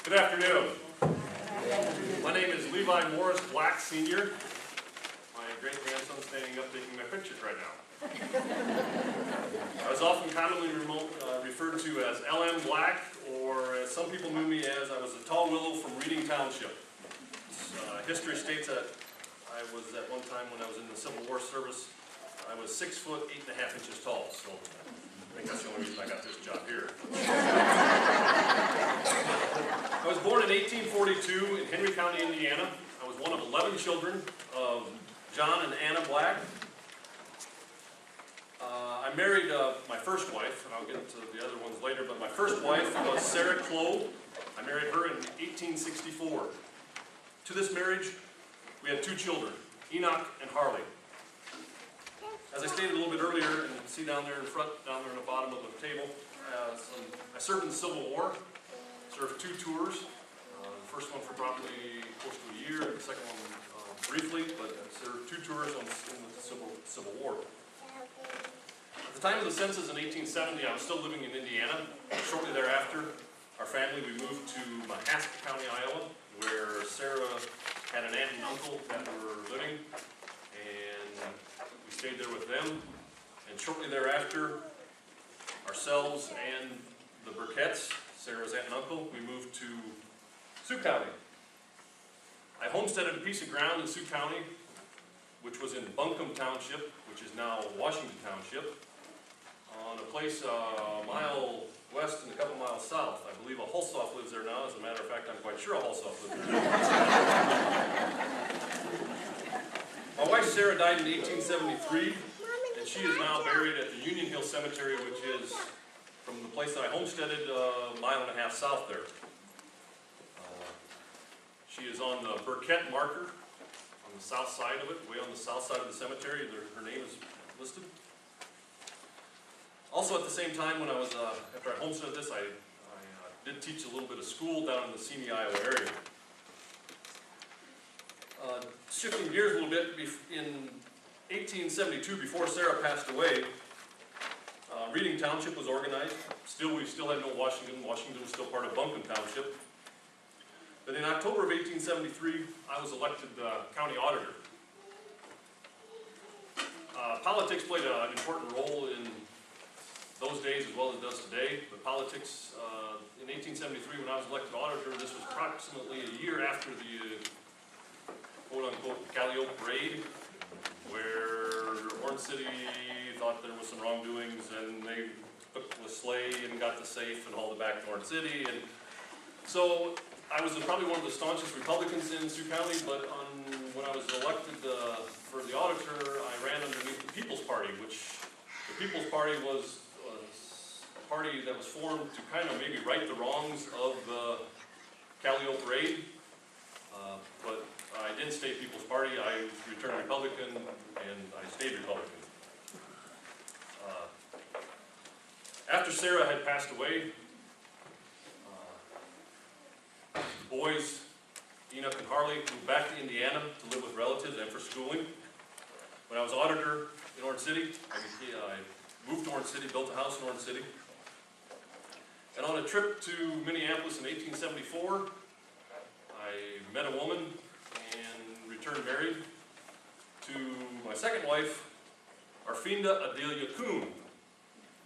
Good afternoon. My name is Levi Morris Black, Sr. My great-grandson standing up taking my pictures right now. I was often commonly referred to as L.M. Black, or as some people knew me as, I was a tall Willow from Reading Township. History states that I was, at one time when I was in the Civil War service, I was 6 foot 8.5 inches tall, so I think that's the only reason I got this job here. I was born in 1842 in Henry County, Indiana. I was one of 11 children of John and Anna Black. I married my first wife, and I'll get to the other ones later, but my first wife was Sarah Clow. I married her in 1864. To this marriage, we had 2 children, Enoch and Harley. As I stated a little bit earlier, and you can see down there in front, down there in the bottom of the table, I served in the Civil War, served 2 tours. The first one for probably close to a year, and the second one briefly, but I served 2 tours in the Civil War. At the time of the census in 1870, I was still living in Indiana. Shortly thereafter, our family, we moved to Mahaska County, Iowa, where Sarah had an aunt and uncle that were living, and we stayed there with them. And shortly thereafter, ourselves and the Burketts, Sarah's aunt and uncle, we moved to Sioux County. I homesteaded a piece of ground in Sioux County, which was in Buncombe Township, which is now Washington Township, on a place a mile west and a couple miles south. I believe a Hulshof lives there now. As a matter of fact, I'm quite sure a Hulshof lives there now. My wife Sarah died in 1873, and she is now buried at the Union Hill Cemetery, which is from the place that I homesteaded a mile and a half south there. She is on the Burkett marker on the south side of it, way on the south side of the cemetery. Her name is listed. Also, at the same time, when I was after I homesteaded this, I did teach a little bit of school down in the Simi, Iowa area. Shifting gears a little bit, in 1872, before Sarah passed away, Reading Township was organized. We still had no Washington. Washington was still part of Buncombe Township. But in October of 1873, I was elected county auditor. Politics played an important role in those days as well as it does today. But politics, in 1873, when I was elected auditor, this was approximately a year after the quote-unquote Calliope raid, where Orange City thought there was some wrongdoings, and they took the sleigh and got the safe and hauled it back to Orange City. And so I was probably one of the staunchest Republicans in Sioux County, but when I was elected for the auditor, I ran underneath the People's Party, which the People's Party was a party that was formed to kind of maybe right the wrongs of the Calliope raid. But I didn't stay People's Party. I returned Republican, and I stayed Republican. After Sarah had passed away, the boys, Enoch and Harley, moved back to Indiana to live with relatives and for schooling. When I was auditor in Orange City, I moved to Orange City, built a house in Orange City. And on a trip to Minneapolis in 1874, I met a woman and returned married to my second wife, Arfinda Adelia Coon,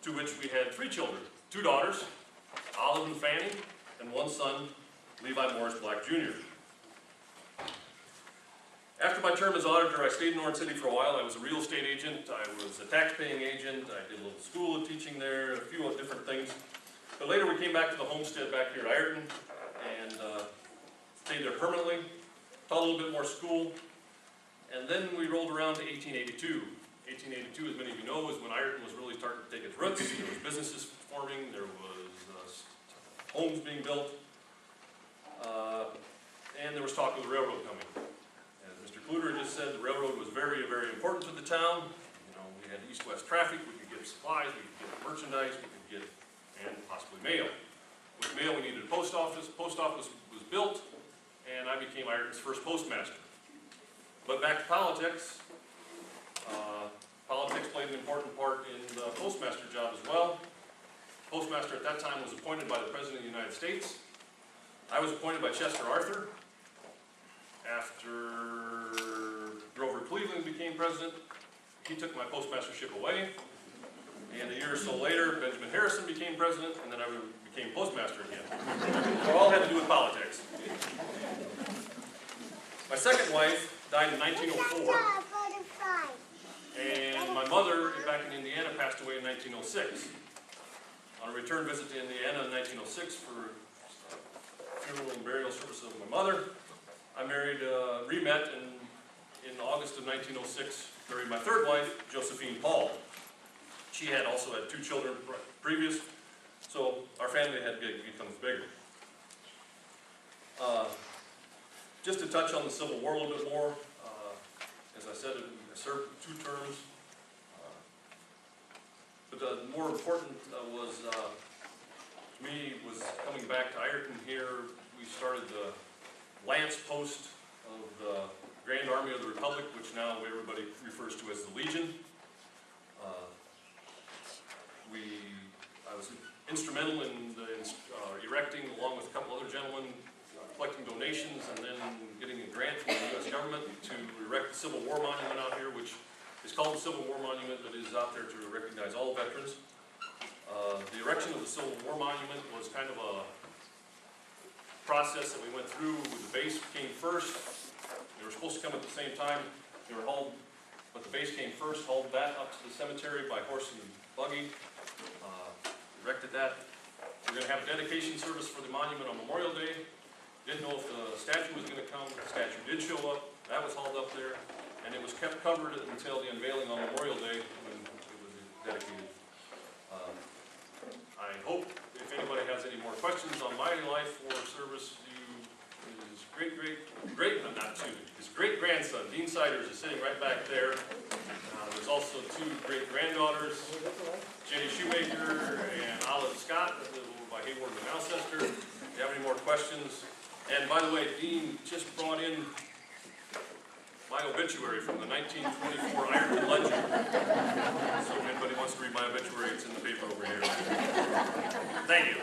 to which we had 3 children, 2 daughters, Olive and Fannie, and 1 son, Levi Morris Black, Jr. After my term as auditor, I stayed in Orange City for a while. I was a real estate agent, I was a tax-paying agent, I did a little school of teaching there, a few different things. But later we came back to the homestead back here at Ireton, and stayed there permanently, taught a little bit more school, and then we rolled around to 1882. 1882, as many of you know, is when Ireton was really starting to take its roots. There was businesses forming, there was homes being built, and there was talk of the railroad coming. As Mr. Kluter just said, the railroad was very, very important to the town. You know, we had east-west traffic, we could get supplies, we could get merchandise, we could get, and possibly mail. With mail, we needed a post office. Post office was built, and I became Ireton's first postmaster. But back to politics. Politics played an important part in the postmaster job as well. Postmaster at that time was appointed by the President of the United States. I was appointed by Chester Arthur after Grover Cleveland became president. He took my postmastership away. And a year or so later, Benjamin Harrison became president, and then I became postmaster again. So it all had to do with politics. My second wife died in 1904, and my mother, back in Indiana, passed away in 1906. On a return visit to Indiana in 1906 for funeral and burial services of my mother, I re-met in August of 1906, married my third wife, Josephine Paul. She had also had 2 children previous, so our family had become bigger. Just to touch on the Civil War a little bit more, as I said, I served 2 terms. But the more important was, to me, was coming back to Ireton here. We started the Lance Post of the Grand Army of the Republic, which now everybody refers to as the Legion. I was instrumental in erecting, along with a couple other gentlemen, collecting donations and then getting a grant from the U.S. government to erect the Civil War Monument out here, which is called the Civil War Monument, but is out there to recognize all veterans. The erection of the Civil War Monument was kind of a process that we went through. The base came first. They were supposed to come at the same time. They were hauled, but the base came first, hauled that up to the cemetery by horse and buggy, erected that. We're going to have a dedication service for the monument on Memorial Day. Didn't know if the statue was going to come. The statue did show up. That was hauled up there, and it was kept covered until the unveiling on Memorial Day when it was dedicated. I hope if anybody has any more questions on my life or service to his his great-grandson, Dean Siders, is sitting right back there. There's also 2 great-granddaughters, Jenny Shoemaker and Olive Scott, that live over by Hayward and Alcester. If you have any more questions. And by the way, Dean just brought in my obituary from the 1924 Ireton Ledger. So if anybody wants to read my obituary, it's in the paper over here. Thank you.